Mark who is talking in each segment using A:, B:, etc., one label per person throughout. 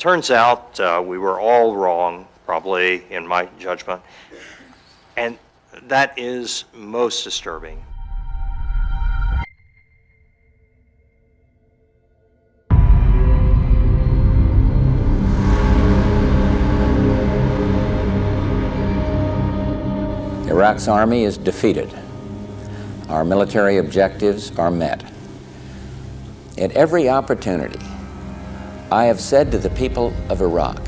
A: Turns out we were all wrong, probably, in my judgment, and that is most disturbing.
B: Iraq's army is defeated. Our military objectives are met. At every opportunity, I have said to the people of Iraq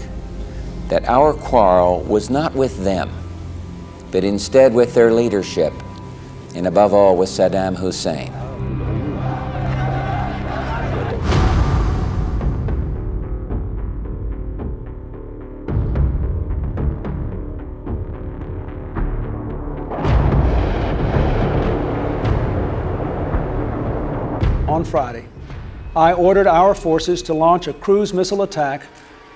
B: that our quarrel was not with them, but instead with their leadership, and above all with Saddam Hussein.
C: On Friday, I ordered our forces to launch a cruise missile attack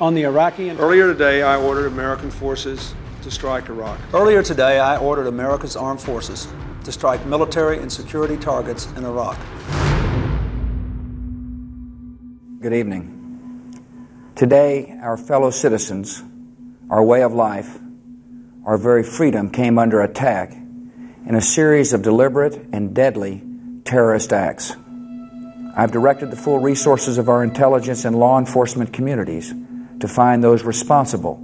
C: on the Iraqi.
D: Earlier today, I ordered American forces to strike Iraq.
C: Earlier today, I ordered America's armed forces to strike military and security targets in Iraq.
E: Good evening. Today, our fellow citizens, our way of life, our very freedom came under attack in a series of deliberate and deadly terrorist acts. I've directed the full resources of our intelligence and law enforcement communities to find those responsible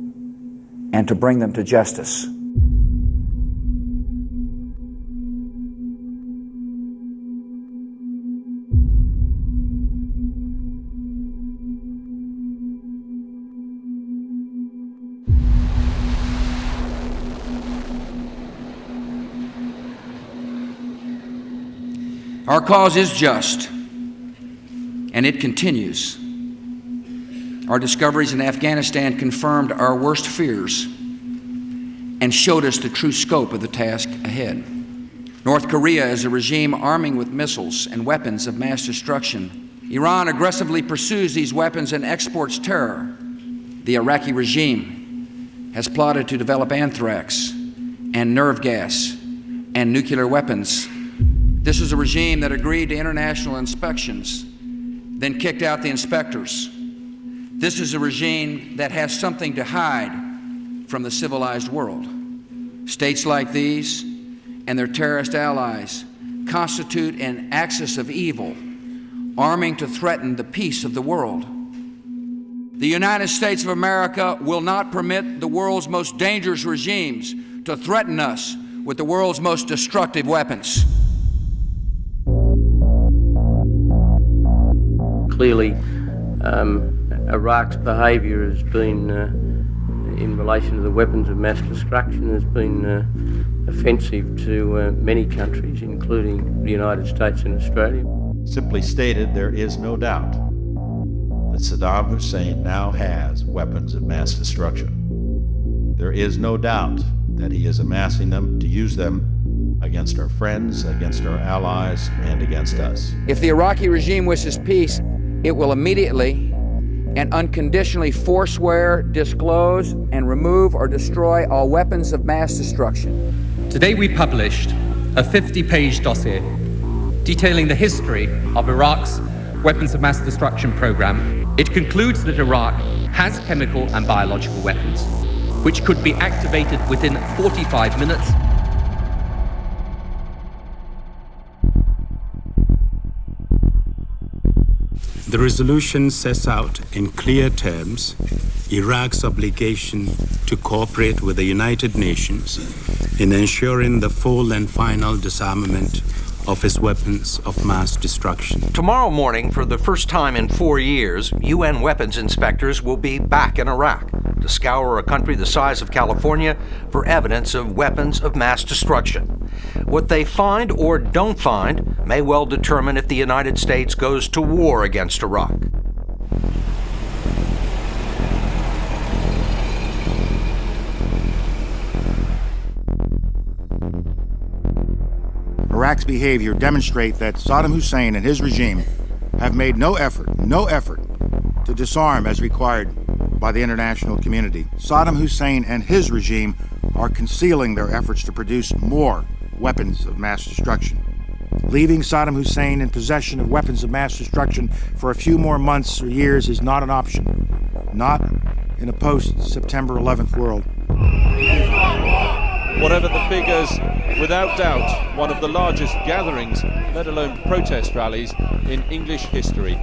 E: and to bring them to justice.
F: Our cause is just, and it continues. Our discoveries in Afghanistan confirmed our worst fears and showed us the true scope of the task ahead. North Korea is a regime arming with missiles and weapons of mass destruction. Iran aggressively pursues these weapons and exports terror. The Iraqi regime has plotted to develop anthrax and nerve gas and nuclear weapons. This is a regime that agreed to international inspections, then kicked out the inspectors. This is a regime that has something to hide from the civilized world. States like these and their terrorist allies constitute an axis of evil, arming to threaten the peace of the world. The United States of America will not permit the world's most dangerous regimes to threaten us with the world's most destructive weapons.
G: Clearly, Iraq's behaviour has been, in relation to the weapons of mass destruction, has been offensive to many countries, including the United States and Australia.
H: Simply stated, there is no doubt that Saddam Hussein now has weapons of mass destruction. There is no doubt that he is amassing them to use them against our friends, against our allies, and against us.
F: If the Iraqi regime wishes peace, it will immediately and unconditionally forswear, disclose, and remove or destroy all weapons of mass destruction.
I: Today we published a 50-page dossier detailing the history of Iraq's weapons of mass destruction program. It concludes that Iraq has chemical and biological weapons, which could be activated within 45 minutes.
J: The resolution sets out in clear terms Iraq's obligation to cooperate with the United Nations in ensuring the full and final disarmament of its weapons of mass destruction.
K: Tomorrow morning, for the first time in 4 years, UN weapons inspectors will be back in Iraq to scour a country the size of California for evidence of weapons of mass destruction. What they find or don't find may well determine if the United States goes to war against Iraq.
L: Iraq's behavior demonstrates that Saddam Hussein and his regime have made no effort to disarm as required by the international community. Saddam Hussein and his regime are concealing their efforts to produce more weapons of mass destruction. Leaving Saddam Hussein in possession of weapons of mass destruction for a few more months or years is not an option. not in a post-September 11th world.
M: Whatever the figures, without doubt, one of the largest gatherings, let alone protest rallies, in English history.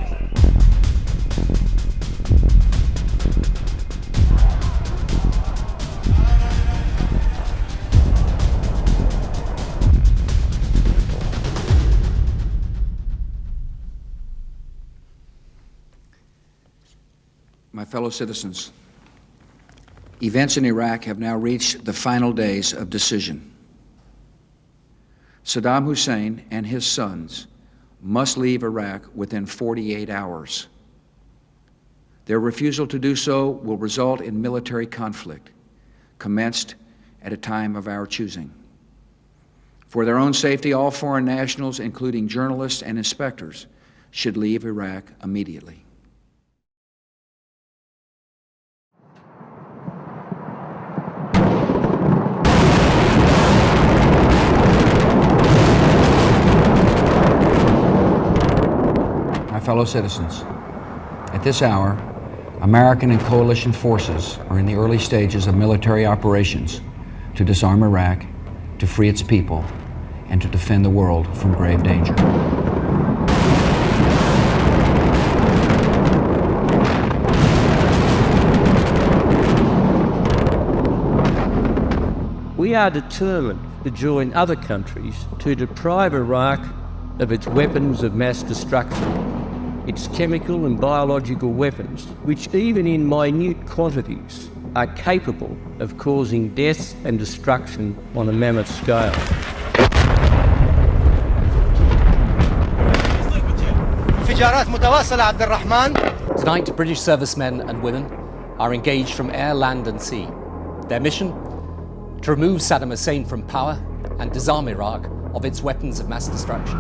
E: My fellow citizens, events in Iraq have now reached the final days of decision. Saddam Hussein and his sons must leave Iraq within 48 hours. Their refusal to do so will result in military conflict, commenced at a time of our choosing. For their own safety, all foreign nationals, including journalists and inspectors, should leave Iraq immediately. Fellow citizens, at this hour, American and coalition forces are in the early stages of military operations to disarm Iraq, to free its people, and to defend the world from grave danger.
G: We are determined to join other countries to deprive Iraq of its weapons of mass destruction, its chemical and biological weapons, which even in minute quantities are capable of causing death and destruction on a mammoth scale.
N: Tonight, British servicemen and women are engaged from air, land and sea. Their mission? To remove Saddam Hussein from power and disarm Iraq of its weapons of mass destruction.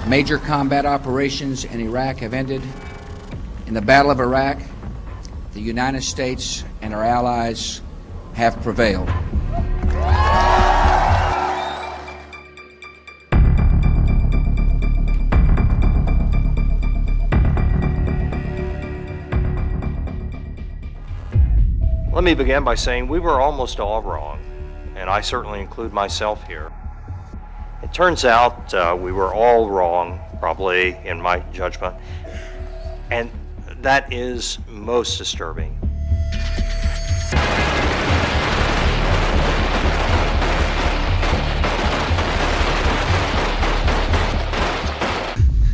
E: Major combat operations in Iraq have ended. In the Battle of Iraq, the United States and our allies have prevailed.
A: Let me begin by saying we were almost all wrong, and I certainly include myself here. It turns out we were all wrong, probably in my judgment, and that is most disturbing.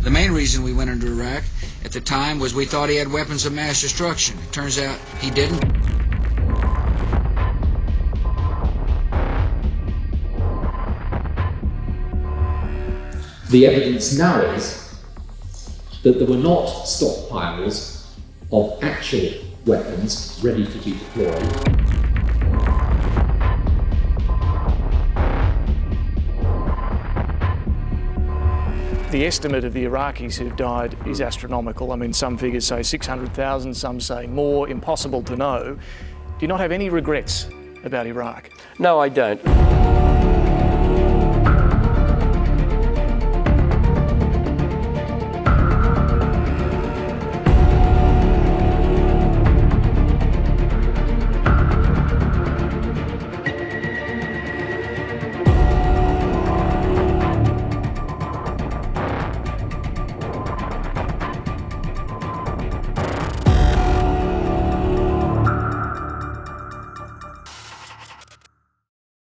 E: The main reason we went into Iraq at the time was we thought he had weapons of mass destruction. It turns out he didn't.
O: The evidence now is that there were not stockpiles of actual weapons ready to be deployed.
P: The estimate of the Iraqis who've died is astronomical. I mean, some figures say 600,000, some say more, impossible to know. Do you not have any regrets about Iraq?
G: No, I don't.